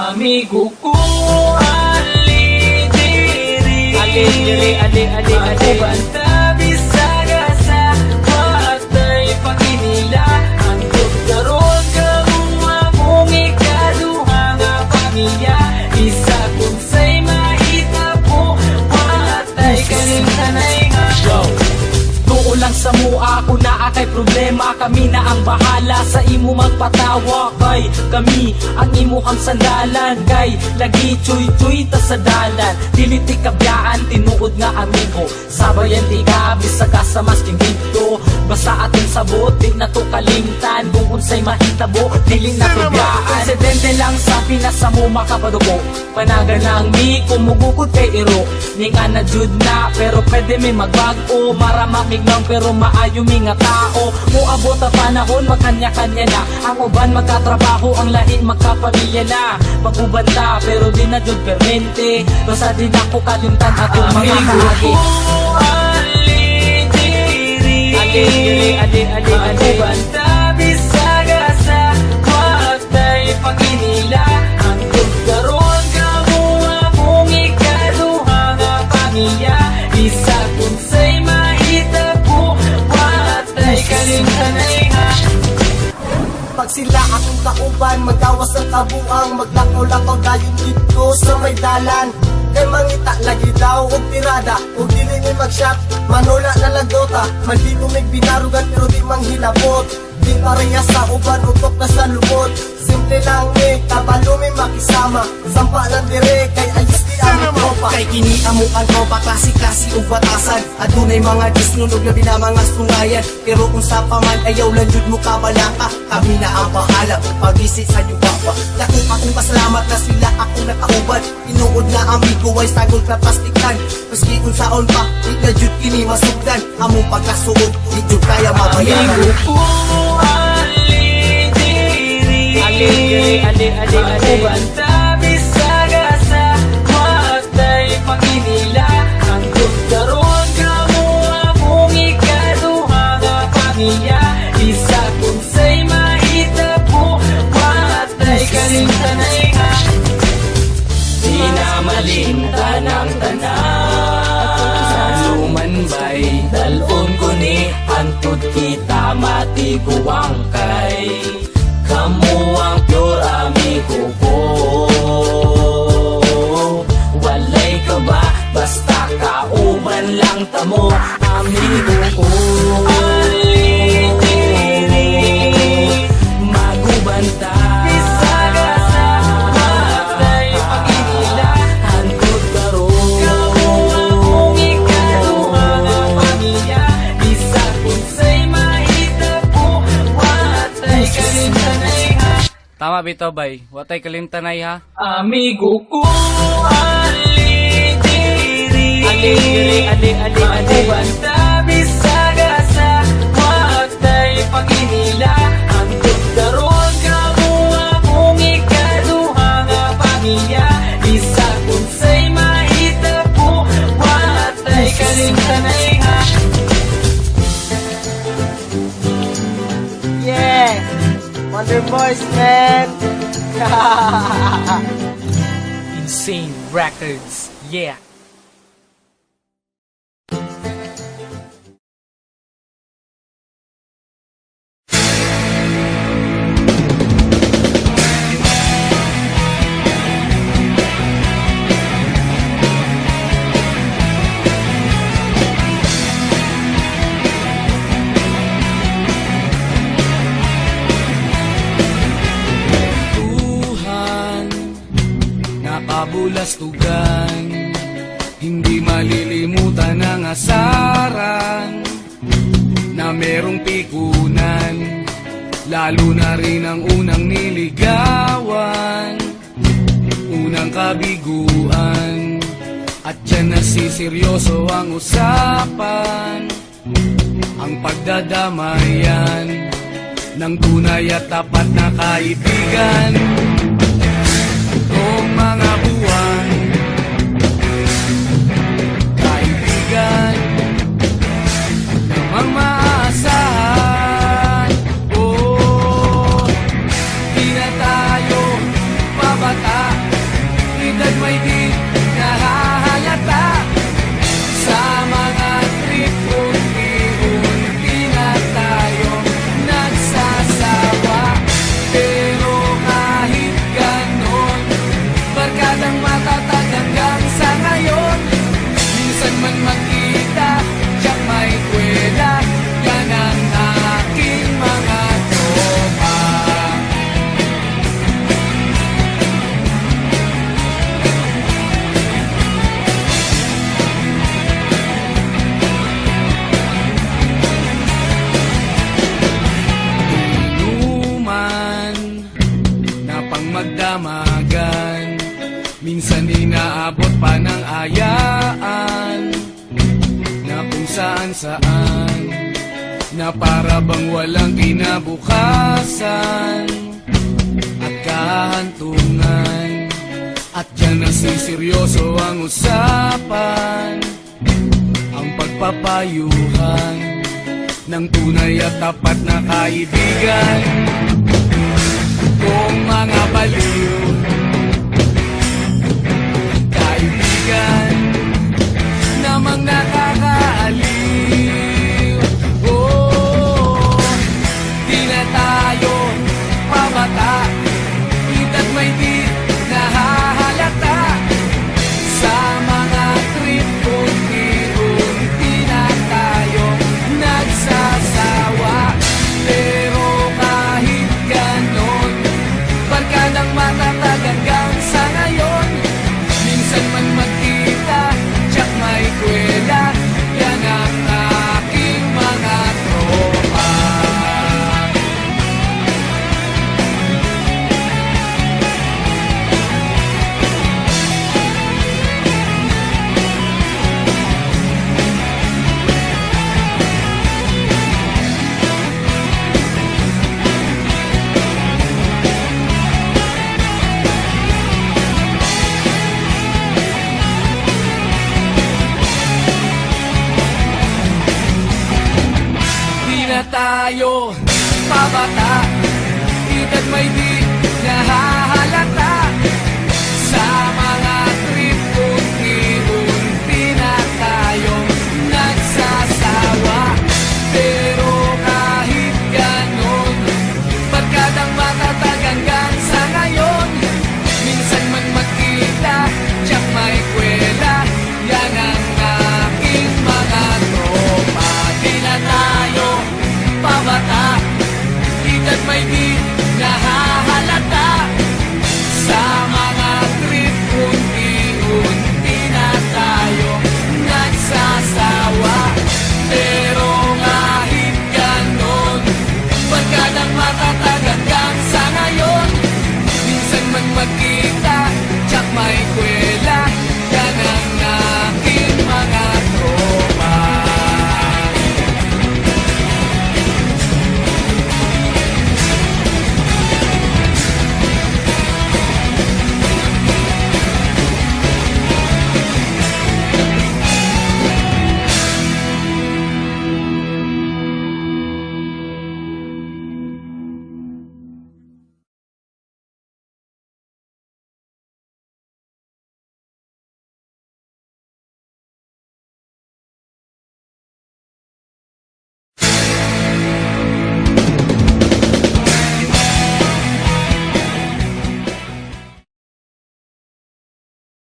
Amigo ko, alidiri Ako banta, bisaga sa patay paginila Ang tutkaroon ka mong ikaduha nga pamilya Isa kung sa'y mahitabo, patay kalimtanay nga Noon lang sa mua ako na kay problema Kami na ang bahala sa imo magpatawa Kay kami ang imuhang sandalan Kay lagi chuy-chuy ta sa dalan Dili ti kabyaan tinuod nga amigo Sabayan ti gabi sa kasamas king dito Basta atin sabot di na to kalimtan Kung unsay mahitabo dili na kabyaan Insidente lang sa pinasamo makapadugo Panagan lang mi kumugukod kay iro Ninga na jud na pero pwede mi magbago Maramamig lang pero maayo mi nga tao Muabot ang panahon magkanya-kanya na Ang uban magkatrabaho ang lahi magkapamilya na Magubanta pero di na jud permente Basta di na ko kalimtan atong mga kahagi Ako banta bisaga sa matay paginila Ang tugkaroon ka mo akong ikaduha nga pamilya Isa kung sa'y mahitabo patay kalimtanay nga Pag sila akong kauban, magawas ang kabuang Maglakaw-lakaw dayon dito sa may dalan Kay mangita lagi daw og tirada Og dili ni mag-shot, manula na lagota Maldito may binarugan pero di manghilabot Di pareha sa uban, utok na sa lubot Simple lang ni, kabalo may makisama Sampa lang dire, kay ayos di ang tropa Kay kini amo ang tropa, klase-klase o batasan Adunay mga disnunog na mga sungayan Pero kung sa paman, ayaw lang jud mo kabalaka Kami na ang bahala, pag-visit sa iyo papa Dako akong pasalamat na sila akong nakauban Inuod na amigo ay sagol ka plastikan Maski kung saon pa, di na jud kini masugdan Among pagkasuod, di jud kaya mabayaran Amigo ko, Ako banta bisaga sa matay paginila Ang tugkaroon ka mo akong ikaduha nga pamilya Isa kung sa'y mahitabo patay kalimtanay nga Di na malimtan ang tanan Lumanbay dalon ko ni Antud kita matiguang kay Kamu ang pure amigo ko Walay ka ba? Basta kauban lang tamo Amigo ko Magubanta Bisaga sa matay paginila Hantod karoon Kamu akong ikaduha nga pamilya Isa kung sa'y mahitabo Watay kalimtanay ha Tama bitaw bay, watay kalimtanay ha. Amigo ko, alidiri Ako banta bisaga sa matay paginila Ang tugkaroon ka mo akong ikaduha nga pamilya Isa kung sa'y mahitabo watay kalimtanay ha Yeah! Wonder Boys, man! Insane Records, yeah. Kabulastugan, hindi malilimutan ang asaran na merong pikunan, lalo na rin ang unang niligawan, unang kabiguan, at dyan nasiseryoso ang usapan, ang pagdadamayan ng tunay at tapat na kaibigan. Noong mga buwan, kaibigan, namang maaasahan. Oh, di na tayo mabata. damagan. Minsan inaabot pa ng ayaan na kung saan na para bang walang kinabukasan at kahantungan. At dyan nasiseryoso ang usapan, ang pagpapayuhan ng tunay at tapat na kaibigan. Kung mga baliw, kaibigan namang nakakaaliw. Oh, di na tayo pabata, hita't may di nahahalata sa mga trip unti-unti na tayo nagsasawa. Pero kahit ganon, barkadang matatag hanggang sa ngayon. Minsan man magkita, tsak may kwela, yan ang aking mga tropa. Di na tayo pabata, hita't may di